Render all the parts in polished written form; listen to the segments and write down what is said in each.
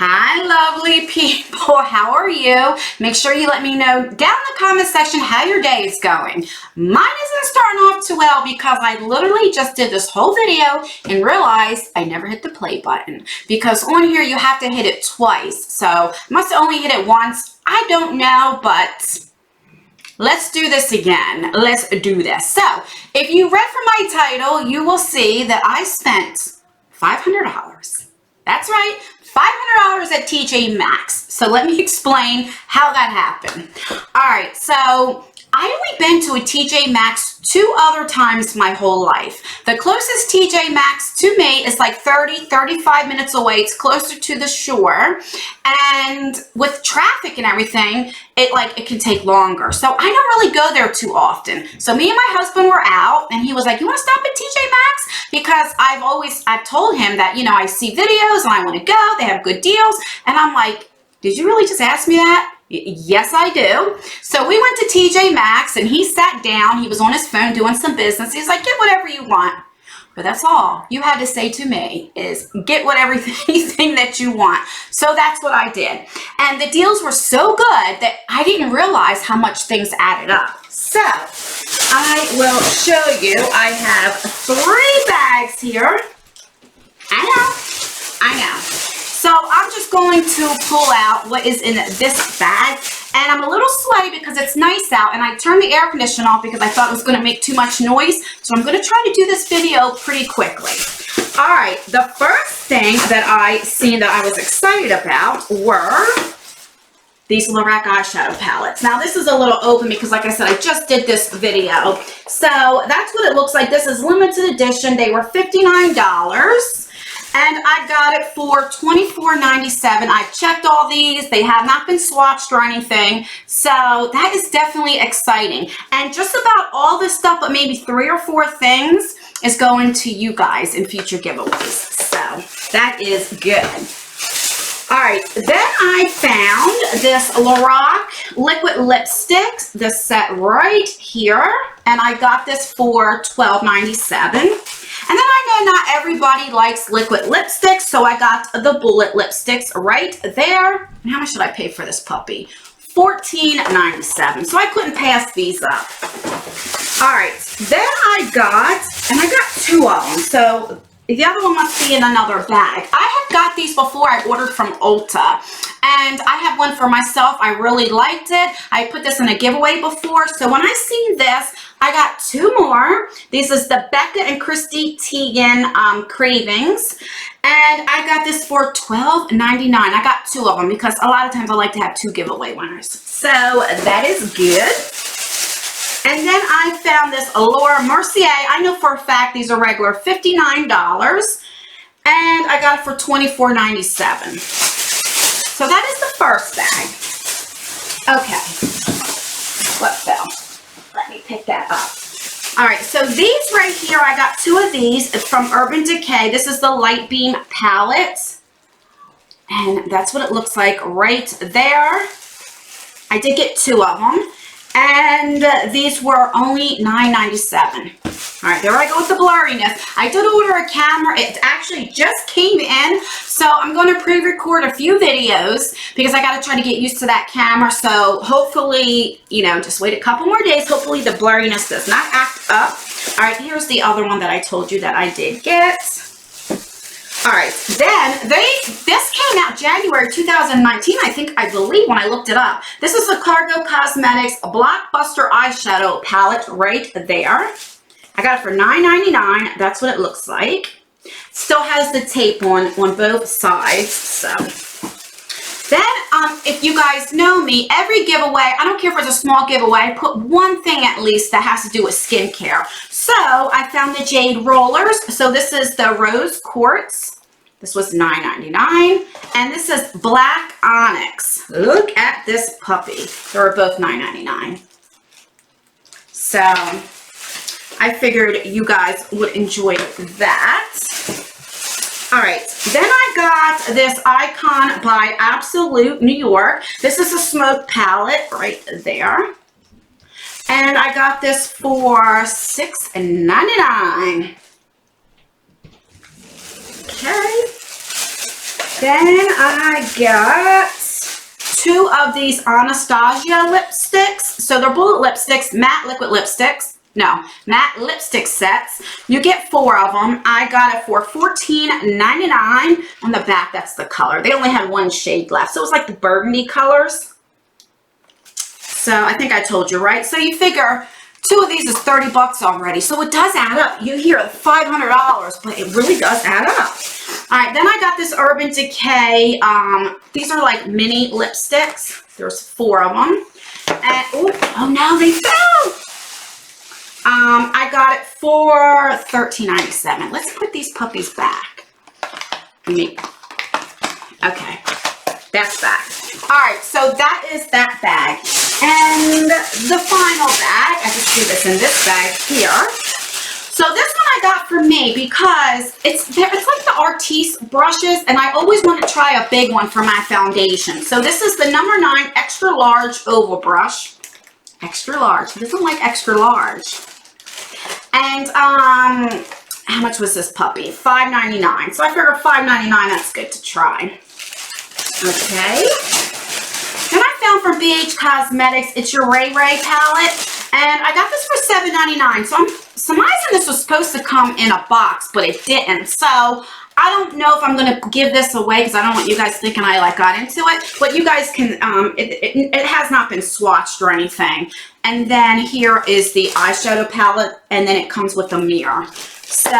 Hi, lovely people. How are you? Make sure you let me know down in the comment section how your day is going. Mine isn't starting off too well because I literally just did this whole video and realized I never hit the play button because on here you have to hit it twice. So I must have only hit it once. I don't know, but let's do this again. Let's do this. So if you read from my title, you will see that I spent $500. That's right. $500 at TJ Maxx. So let me explain how that happened. All right, so I only been to a TJ Maxx 2 other times my whole life. The closest TJ Maxx to me is like 35 minutes away. It's closer to the shore. And with traffic and everything, it can take longer. So I don't really go there too often. So me and my husband were out and he was like, you want to stop at TJ Maxx? Because I've told him that, you know, I see videos and I want to go. They have good deals. And I'm like, did you really just ask me that? Yes, I do. So we went to TJ Maxx and he sat down. He was on his phone doing some business. He's like, get whatever you want. But that's all you had to say to me is get anything that you want. So that's what I did. And the deals were so good that I didn't realize how much things added up. So I will show you. I have 3 bags here. I know. So I'm just going to pull out what is in this bag. And I'm a little sweaty because it's nice out. And I turned the air conditioner off because I thought it was going to make too much noise. So I'm going to try to do this video pretty quickly. All right. The first thing that I seen that I was excited about were these Lorac eyeshadow palettes. Now this is a little open because like I said, I just did this video. So that's what it looks like. This is limited edition. They were $59. And I got it for $24.97. I've checked all these. They have not been swatched or anything. So that is definitely exciting. And just about all this stuff, but maybe 3 or 4 things is going to you guys in future giveaways. So that is good. All right, then I found this Lorac liquid lipsticks, this set right here. And I got this for $12.97. And then I know not everybody likes liquid lipsticks, so I got the bullet lipsticks right there. And how much did I pay for this puppy? $14.97. So I couldn't pass these up. All right, then I got 2 of them. So the other one must be in another bag. I have got these before. I ordered from Ulta. And I have one for myself. I really liked it. I put this in a giveaway before. So when I seen this, I got 2 more. This is the Becca and Christy Teigen Cravings. And I got this for $12.99. I got 2 of them because a lot of times I like to have 2 giveaway winners. So that is good. And then I found this Laura Mercier. I know for a fact these are regular $59. And I got it for $24.97. So that is the first bag. Okay. What fell? Let me pick that up. All right, so these right here, I got 2 of these. It's from Urban Decay. This is the Light Beam palette. And that's what it looks like right there. I did get 2 of them. And these were only $9.97. All right, there I go with the blurriness. I did order a camera. It actually just came in. So I'm going to pre-record a few videos because I got to try to get used to that camera. So hopefully, you know, just wait a couple more days. Hopefully the blurriness does not act up. All right, here's the other one that I told you that I did get. All right, then this came out January 2019, I believe, when I looked it up. This is the Cardinal Cosmetics Blockbuster eyeshadow palette right there. I got it for $9.99. That's what it looks like. Still has the tape on both sides. So then, if you guys know me, every giveaway, I don't care if it's a small giveaway, I put one thing at least that has to do with skincare. So I found the Jade Rollers. So this is the Rose Quartz. This was $9.99. And this is Black Onyx. Look at this puppy. They were both $9.99. So I figured you guys would enjoy that. All right, then I got this Icon by Absolute New York. This is a smoke palette right there. And I got this for $6.99. Okay. Then I got 2 of these Nastasia lipsticks. So they're bullet lipsticks, matte liquid lipsticks. No, matte lipstick sets. You get 4 of them. I got it for $14.99. On the back, that's the color. They only had 1 shade left. So it was like the burgundy colors. So I think I told you, right? So you figure 2 of these is 30 bucks already. So it does add up. You hear $500, but it really does add up. All right, then I got this Urban Decay. These are like mini lipsticks. There's 4 of them. And, oh, now they fell. I got it for $13.97. Let's put these puppies back. Okay, that's back. All right, so that is that bag. And the final bag, I just do this in this bag here. So this one I got for me because it's like the Artiste brushes, and I always want to try a big one for my foundation. So this is the number 9 extra large oval brush. Extra large. Who doesn't like extra large? And how much was this puppy? $5.99. So I figured $5.99, that's good to try. Okay. Then I found from BH Cosmetics, it's your Ray Ray palette. And I got this for $7.99. So I'm surmising this was supposed to come in a box, but it didn't. So I don't know if I'm going to give this away because I don't want you guys thinking I like got into it. But you guys can, it has not been swatched or anything. And then here is the eyeshadow palette, and then it comes with a mirror. So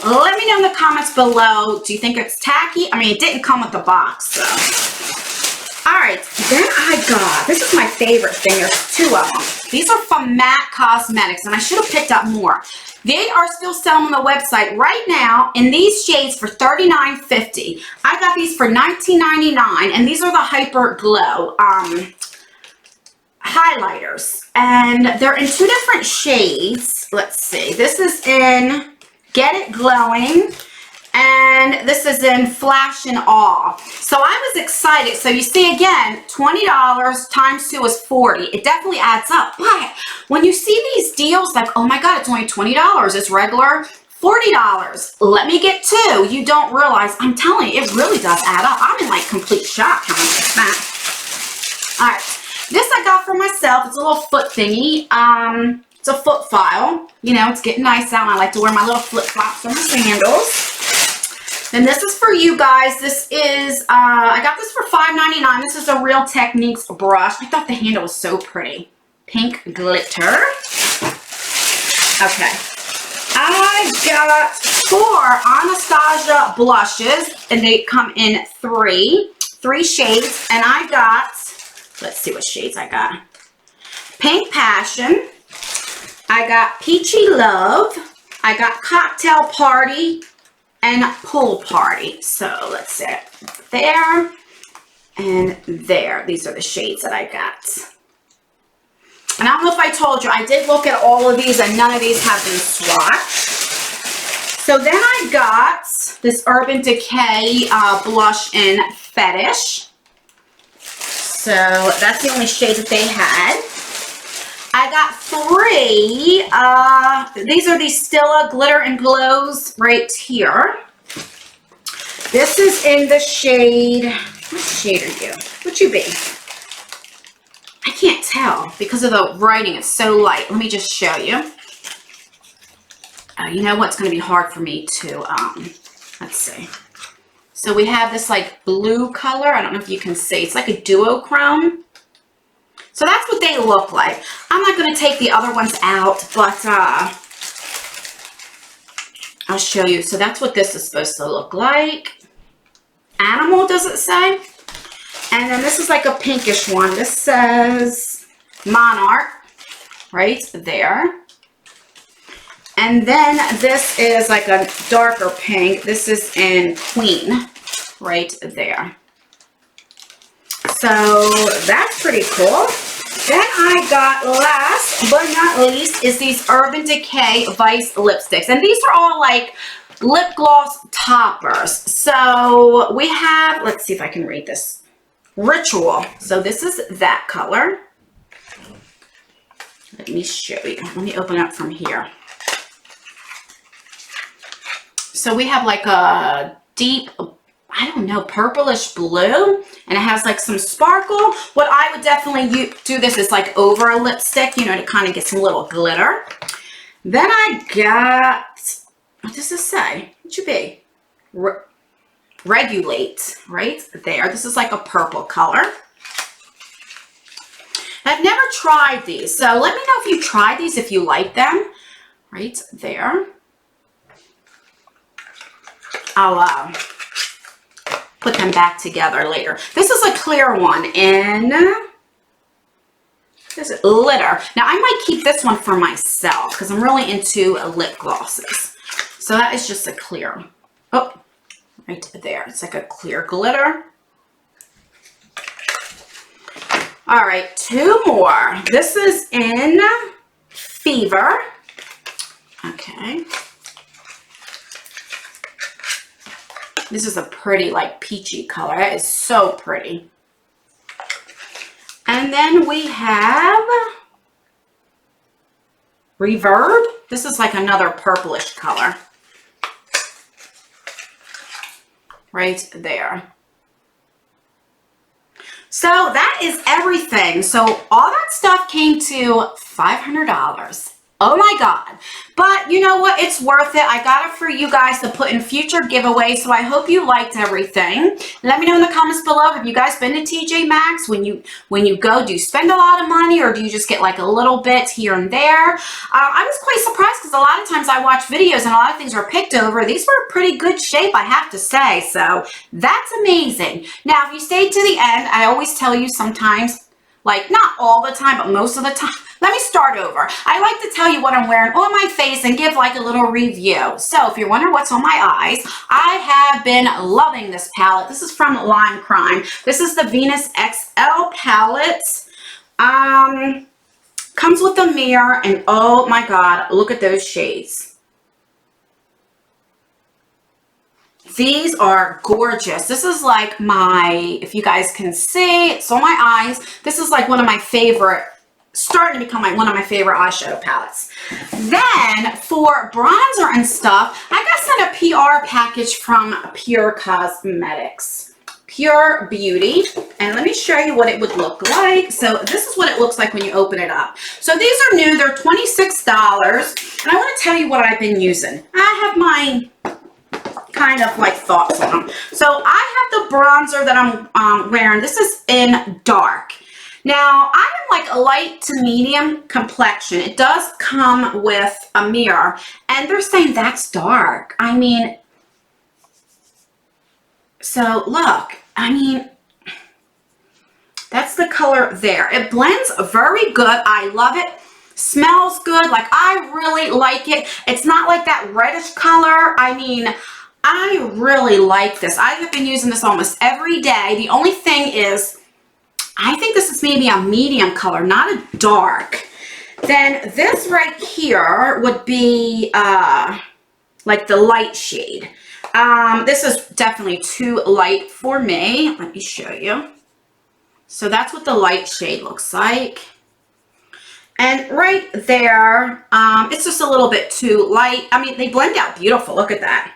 let me know in the comments below, do you think it's tacky? I mean, it didn't come with the box, so. All right, then I got, this is my favorite thing, there's 2 of them. These are from MAXX Cosmetics, and I should have picked up more. They are still selling on the website right now in these shades for $39.50. I got these for $19.99, and these are the Hyper Glow highlighters, and they're in 2 different shades. Let's see, this is in Get It Glowing, and this is in Flash and Awe. So I was excited. So you see, again, $20 times 2 is $40. It definitely adds up. But when you see these deals, like, oh my God, it's only $20. It's regular $40. Let me get 2. You don't realize, I'm telling you, it really does add up. I'm in like complete shock how much I spent. All right. This I got for myself. It's a little foot thingy. It's a foot file. You know, it's getting nice out, and I like to wear my little flip-flops and my sandals. Then this is for you guys. This is, I got this for $5.99. This is a Real Techniques brush. I thought the handle was so pretty. Pink glitter. Okay. I got 4 Anastasia blushes, and they come in 3 shades, and I got, let's see what shades I got. Pink Passion. I got Peachy Love. I got Cocktail Party and Pool Party. So let's see. There and there. These are the shades that I got. And I don't know if I told you, I did look at all of these and none of these have been swatched. So then I got this Urban Decay blush in Fetish. So that's the only shade that they had. I got 3. These are the Stila Glitter and Glows right here. This is in the shade, what shade are you? What you be? I can't tell because of the writing. It's so light. Let me just show you. You know what's going to be hard for me to, let's see. So we have this like blue color. I don't know if you can see. It's like a duochrome. So that's what they look like. I'm not going to take the other ones out, but I'll show you. So that's what this is supposed to look like. Animal, does it say? And then this is like a pinkish one. This says Monarch right there. And then this is like a darker pink. This is in Queen right there. So that's pretty cool. Then I got, last but not least, is these Urban Decay Vice lipsticks. And these are all like lip gloss toppers. So we have, let's see if I can read this. Ritual. So this is that color. Let me show you. Let me open up from here. So we have like a deep I don't know, purplish blue, and it has like some sparkle. What I would definitely do this is like over a lipstick, you know, to kind of get some little glitter. Then I got, what does this say? What should be? Regulate, right there. This is like a purple color. I've never tried these, so let me know if you tried these, if you like them. Right there. I'll put them back together later. This is a clear one in this is Litter. Now I might keep this one for myself because I'm really into lip glosses. So that is just a clear. Oh, right there. It's like a clear glitter. All right, 2 more. This is in Fever. Okay. This is a pretty, like, peachy color. It is so pretty. And then we have Reverb. This is like another purplish color. Right there. So that is everything. So all that stuff came to $500. Oh my God. But you know what? It's worth it. I got it for you guys to put in future giveaways. So I hope you liked everything. Let me know in the comments below. Have you guys been to TJ Maxx? When you go, do you spend a lot of money or do you just get like a little bit here and there? I was quite surprised because a lot of times I watch videos and a lot of things are picked over. These were pretty good shape, I have to say. So that's amazing. Now, if you stayed to the end, I always tell you sometimes, like not all the time, but most of the time. Let me start over. I like to tell you what I'm wearing on my face and give like a little review. So if you're wondering what's on my eyes, I have been loving this palette. This is from Lime Crime. This is the Venus XL palette. Comes with a mirror and oh my God, look at those shades. These are gorgeous. This is like my, if you guys can see, it's on my eyes. This is like one of my favorite, starting to become one of my favorite eyeshadow palettes. Then for bronzer and stuff, I got sent a PR package from Pure Cosmetics. Pure Beauty. And let me show you what it would look like. So this is what it looks like when you open it up. So these are new. They're $26. And I want to tell you what I've been using. I have my kind of like thoughts on them. So I have the bronzer that I'm wearing. This is in dark. Now, I am like a light to medium complexion. It does come with a mirror, and they're saying that's dark. I mean, so look, I mean, that's the color there. It blends very good. I love it. Smells good. Like, I really like it. It's not like that reddish color. I mean, I really like this. I have been using this almost every day. The only thing is, I think this is maybe a medium color, not a dark. Then this right here would be like the light shade. This is definitely too light for me. Let me show you. So that's what the light shade looks like. And right there, it's just a little bit too light. I mean, they blend out beautiful. Look at that.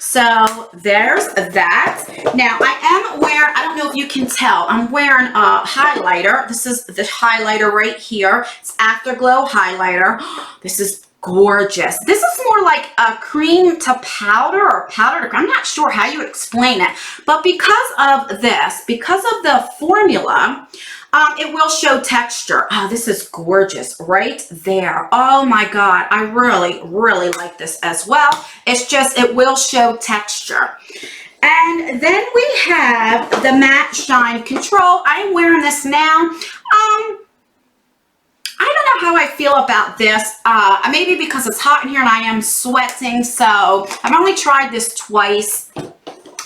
So there's that. Now I am wearing, I don't know if you can tell, I'm wearing a highlighter. This is the highlighter right here. It's Afterglow Highlighter. This is gorgeous. This is more like a cream to powder or powder to, I'm not sure how you would explain it. But because of this, because of the formula, it will show texture. Oh, this is gorgeous right there. Oh my God. I really, really like this as well. It's just, it will show texture. And then we have the Matte Shine Control. I'm wearing this now. I don't know how I feel about this. Maybe because it's hot in here and I am sweating. So I've only tried this twice.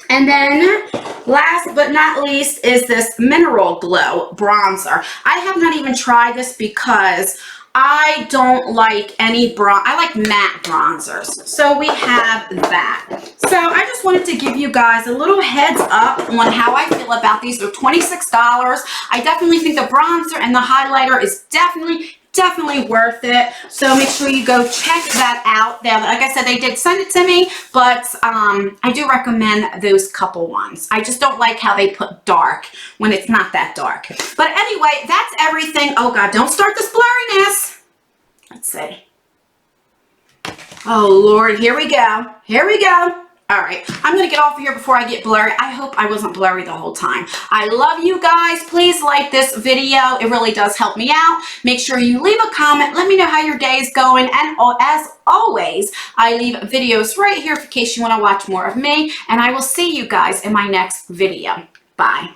And then last but not least is this Mineral Glow bronzer. I have not even tried this because I don't like any I like matte bronzers. So we have that. So I just wanted to give you guys a little heads up on how I feel about these. They're $26. I definitely think the bronzer and the highlighter is definitely definitely worth it. So make sure you go check that out. There, like I said, they did send it to me, but I do recommend those couple ones. I just don't like how they put dark when it's not that dark. But anyway, that's everything. Oh God, don't start this blurriness. Let's see. Oh Lord, here we go. Here we go. All right, I'm going to get off of here before I get blurry. I hope I wasn't blurry the whole time. I love you guys. Please like this video. It really does help me out. Make sure you leave a comment. Let me know how your day is going. And as always, I leave videos right here in case you want to watch more of me. And I will see you guys in my next video. Bye.